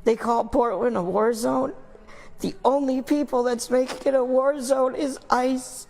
They call Portland a war zone. The only people that's making it a war zone is ICE.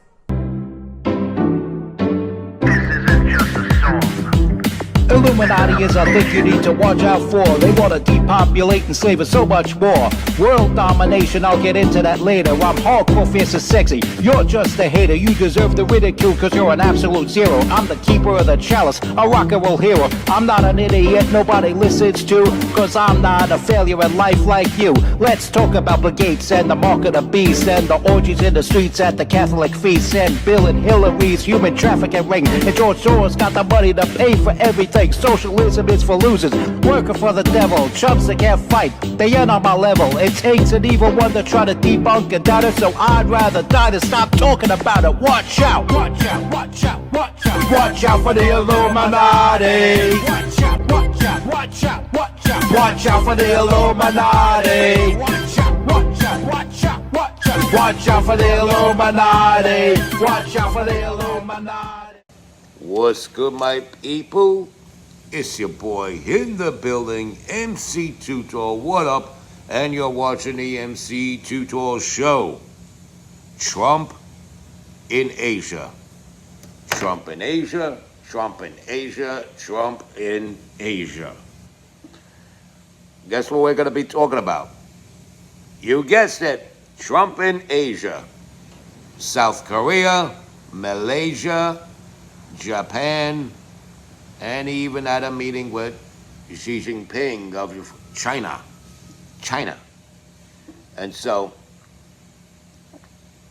Illuminati is a thing you need to watch out for. They want to depopulate and slave us so much more. World domination, I'll get into that later. I'm hardcore, fierce and sexy. You're just a hater. You deserve the ridicule because you're an absolute zero. I'm the keeper of the chalice, a rock and roll hero. I'm not an idiot nobody listens to, because I'm not a failure in life like you. Let's talk about Bill Gates and the mark of the beast and the orgies in the streets at the Catholic feasts and Bill and Hillary's human trafficking ring. And George Soros got the money to pay for everything. Socialism is for losers, working for the devil. Chumps that can't fight, they ain't on my level. It takes an evil one to try to debunk and doubt it, so I'd rather die than stop talking about it. Watch out, watch out, watch out, watch out. Watch out for the Illuminati. Watch out, watch out, watch out, watch out. Watch out for the Illuminati. Watch out, watch out, watch out, watch out. Watch out for the Illuminati. Watch out for the Illuminati. What's good, my people? It's your boy in the building, MC Tutor. What up? And you're watching the MC Tutor show. Trump in Asia. Trump in Asia, Trump in Asia, Trump in Asia. Guess what we're going to be talking about? You guessed it. Trump in Asia. South Korea, Malaysia, Japan, and he even had a meeting with Xi Jinping of China. And so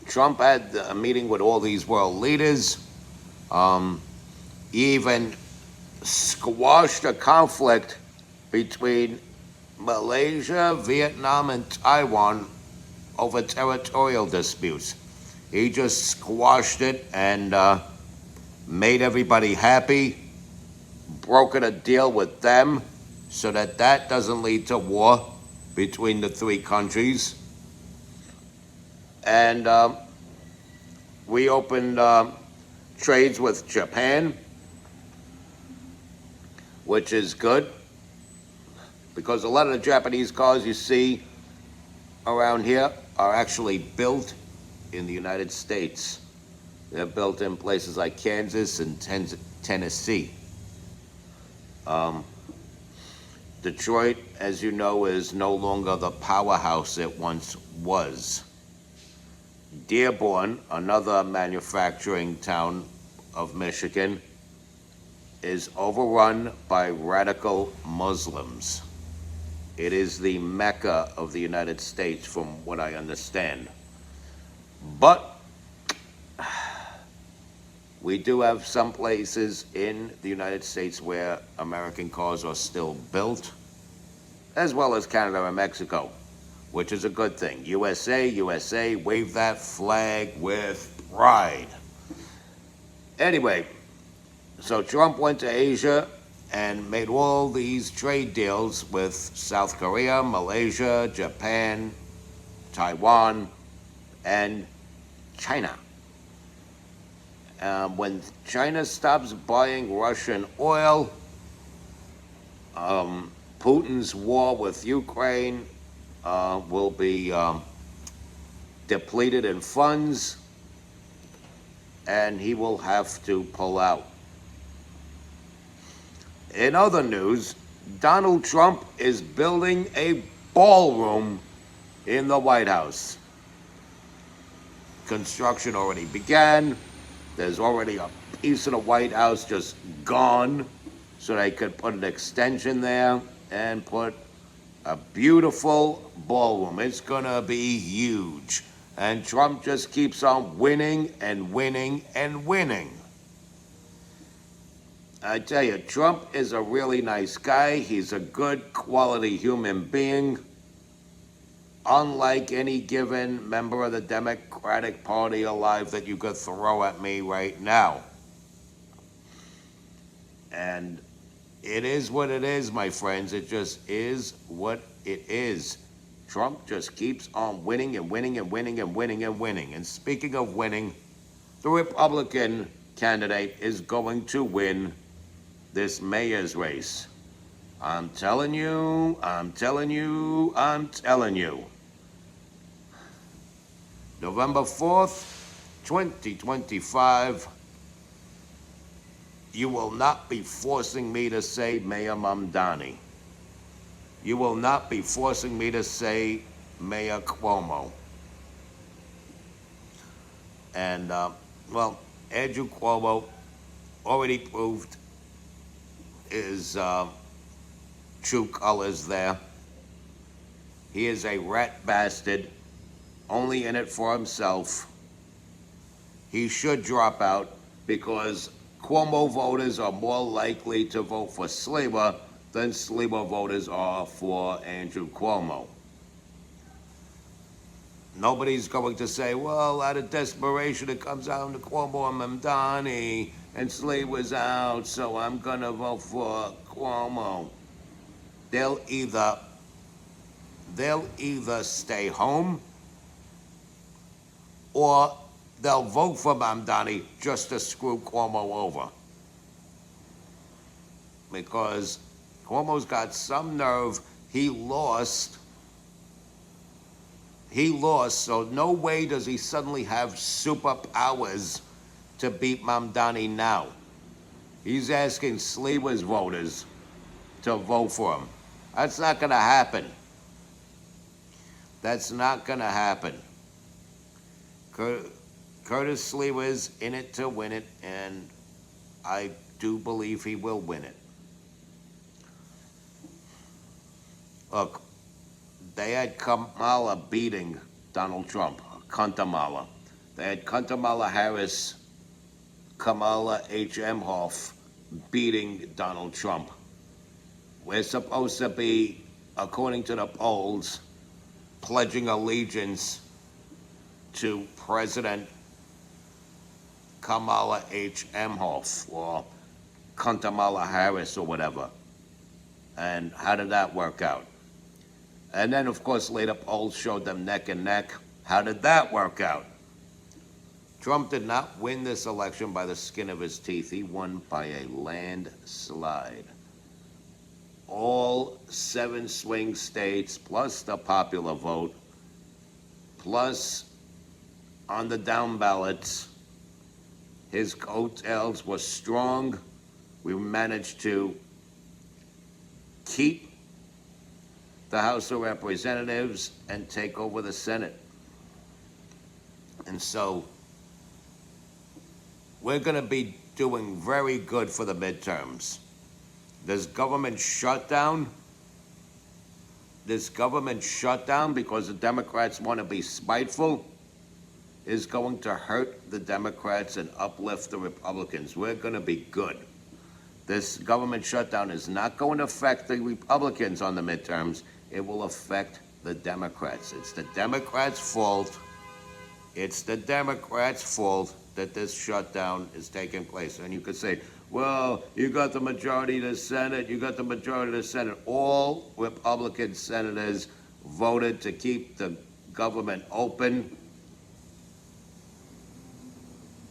Trump had a meeting with all these world leaders. He even squashed a conflict between Malaysia, Vietnam, and Taiwan over territorial disputes. He just squashed it and made everybody happy, brokered a deal with them so that doesn't lead to war between the three countries. And we opened trades with Japan, which is good, because a lot of the Japanese cars you see around here are actually built in the United States. They're built in places like Kansas and Tennessee. Detroit, as you know, is no longer the powerhouse it once was. Dearborn, another manufacturing town of Michigan, is overrun by radical Muslims. It is the Mecca of the United States, from what I understand. But we do have some places in the United States where American cars are still built, as well as Canada and Mexico, which is a good thing. USA, USA, wave that flag with pride. Anyway, so Trump went to Asia and made all these trade deals with South Korea, Malaysia, Japan, Taiwan, and China. When China stops buying Russian oil, Putin's war with Ukraine will be depleted in funds, and he will have to pull out. In other news, Donald Trump is building a ballroom in the White House. Construction already began. There's already a piece of the White House just gone, so they could put an extension there and put a beautiful ballroom. It's gonna be huge. And Trump just keeps on winning and winning and winning. I tell you, Trump is a really nice guy. He's a good quality human being. Unlike any given member of the Democratic Party alive that you could throw at me right now. And it is what it is, my friends. It just is what it is. Trump just keeps on winning and winning and winning and winning and winning. And speaking of winning, the Republican candidate is going to win this mayor's race. I'm telling you, I'm telling you, I'm telling you. November 4th, 2025, you will not be forcing me to say Mayor Mamdani. You will not be forcing me to say Mayor Cuomo. And, well, Andrew Cuomo already proved his true colors there. He is a rat bastard, only in it for himself. He should drop out because Cuomo voters are more likely to vote for Sliwa than Sliwa voters are for Andrew Cuomo. Nobody's going to say, well, out of desperation, it comes down to Cuomo and Mamdani, and Sliwa's out, so I'm gonna vote for Cuomo. They'll either stay home or they'll vote for Mamdani just to screw Cuomo over. Because Cuomo's got some nerve. He lost, so no way does he suddenly have superpowers to beat Mamdani now. He's asking Sliwa's voters to vote for him. That's not gonna happen. That's not gonna happen. Curtis Sliwa's in it to win it, and I do believe he will win it. Look, they had Kamala beating Donald Trump, Kamala. They had Kamala Harris, Kamala H. Emhoff beating Donald Trump. We're supposed to be, according to the polls, pledging allegiance to President Kamala H. Emhoff or Kamala Harris or whatever. And how did that work out? And then, of course, later polls showed them neck and neck. How did that work out? Trump did not win this election by the skin of his teeth. He won by a landslide. All 7 swing states, plus the popular vote, plus on the down ballots, his coattails were strong. We managed to keep the House of Representatives and take over the Senate. And so we're going to be doing very good for the midterms. This government shutdown, because the Democrats want to be spiteful, is going to hurt the Democrats and uplift the Republicans. We're going to be good. This government shutdown is not going to affect the Republicans on the midterms. It will affect the Democrats. It's the Democrats' fault. It's the Democrats' fault that this shutdown is taking place. And you could say, well, you got the majority of the Senate, All Republican senators voted to keep the government open.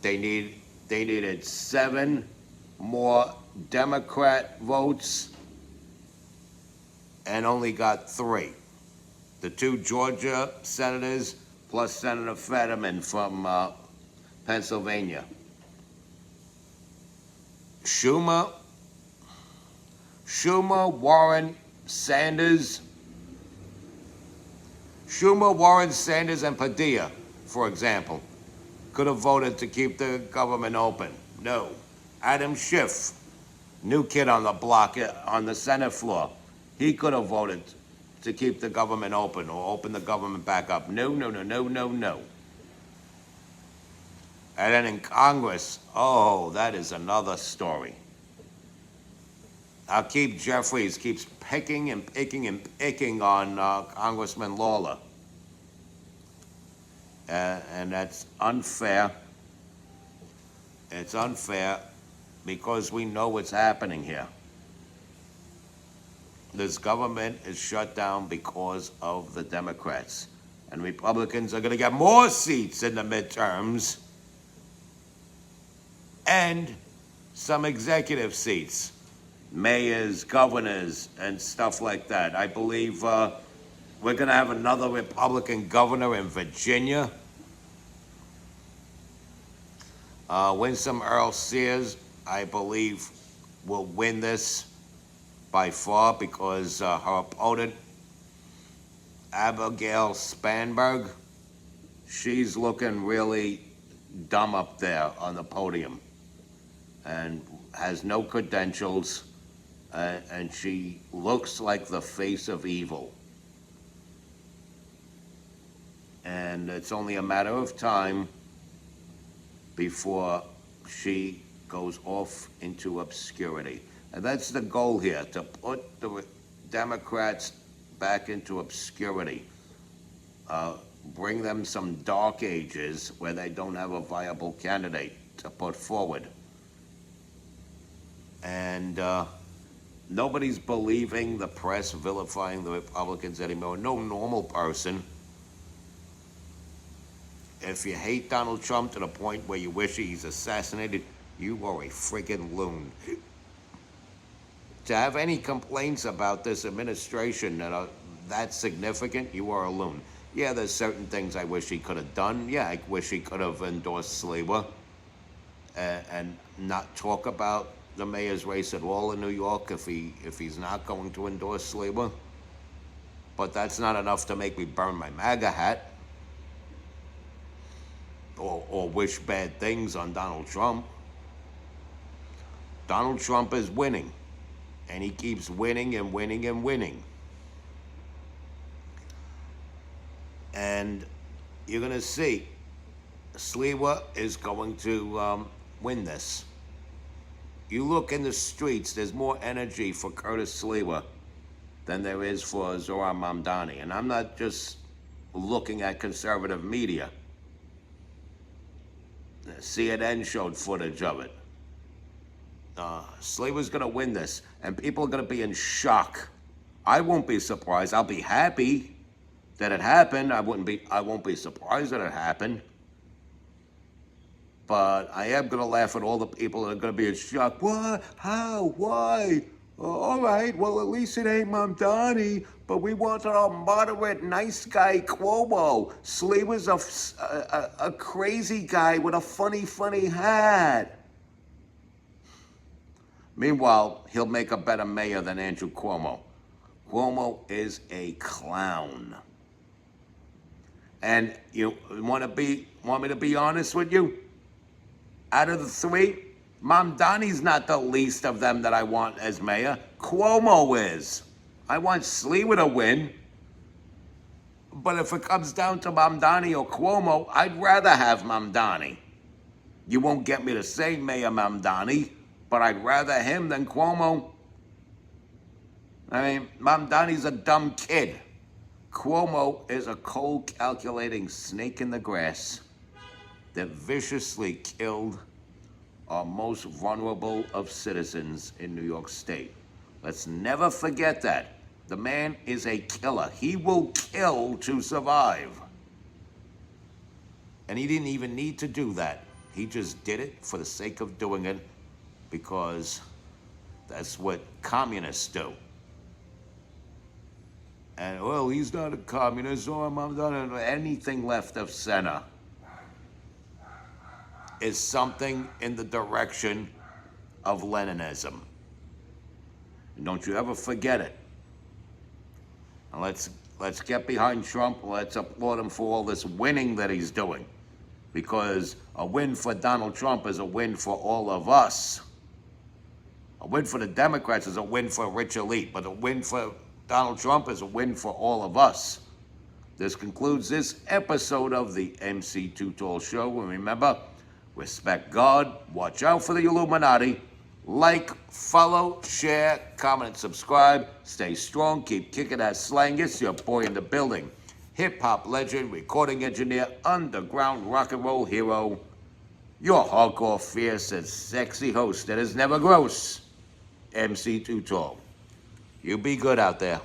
They needed 7 more Democrat votes and only got 3. The 2 Georgia senators plus Senator Fetterman from Pennsylvania. Schumer, Warren, Sanders, and Padilla, for example, could have voted to keep the government open. No. Adam Schiff, new kid on the block on the Senate floor, he could have voted to keep the government open or open the government back up. No. And then in Congress, that is another story. Keith Jeffries keeps picking on Congressman Lawler. And that's unfair. It's unfair because we know what's happening here. This government is shut down because of the Democrats. And Republicans are going to get more seats in the midterms and some executive seats. mayors, governors, and stuff like that. I believe we're going to have another Republican governor in Virginia. Winsome Earl Sears, I believe, will win this by far because her opponent, Abigail Spanberg, she's looking really dumb up there on the podium and has no credentials, and she looks like the face of evil. And it's only a matter of time before she goes off into obscurity. And that's the goal here, to put the Democrats back into obscurity. Bring them some dark ages where they don't have a viable candidate to put forward. And nobody's believing the press vilifying the Republicans anymore. No normal person. If you hate Donald Trump to the point where you wish he's assassinated, you are a friggin' loon. To have any complaints about this administration that are that significant, you are a loon. Yeah, there's certain things I wish he could have done. Yeah, I wish he could have endorsed Sliwa and not talk about the mayor's race at all in New York if he's not going to endorse Sliwa. But that's not enough to make me burn my MAGA hat or wish bad things on Donald Trump. Donald Trump is winning, and he keeps winning and winning and winning. And you're going to see Sliwa is going to win this. You look in the streets, there's more energy for Curtis Sliwa than there is for Zohran Mamdani. And I'm not just looking at conservative media. CNN showed footage of it. Sliwa's going to win this, and people are going to be in shock. I won't be surprised. I'll be happy that it happened. I won't be surprised that it happened. But I am going to laugh at all the people that are going to be in shock. What? How? Why? All right, well, at least it ain't Mamdani, but we wanted a moderate, nice guy, Cuomo. Sliwa's a crazy guy with a funny hat. Meanwhile, he'll make a better mayor than Andrew Cuomo. Cuomo is a clown. And you want me to be honest with you? Out of the three, Mamdani's not the least of them that I want as mayor. Cuomo is. I want Sliwa to win. But if it comes down to Mamdani or Cuomo, I'd rather have Mamdani. You won't get me to say Mayor Mamdani, but I'd rather him than Cuomo. I mean, Mamdani's a dumb kid. Cuomo is a cold, calculating snake in the grass that viciously killed our most vulnerable of citizens in New York State. Let's never forget that. The man is a killer. He will kill to survive. And he didn't even need to do that. He just did it for the sake of doing it because that's what communists do. And, well, he's not a communist or anything left of center is something in the direction of Leninism. And don't you ever forget it. And let's get behind Trump. Let's applaud him for all this winning that he's doing. Because a win for Donald Trump is a win for all of us. A win for the Democrats is a win for a rich elite. But a win for Donald Trump is a win for all of us. This concludes this episode of the MC Too Tall Show. And remember, respect God, watch out for the Illuminati, like, follow, share, comment, and subscribe. Stay strong, keep kicking that slang. It's your boy in the building. Hip-hop legend, recording engineer, underground rock and roll hero, your hardcore, fierce, and sexy host that is never gross, MC Too Tall. You be good out there.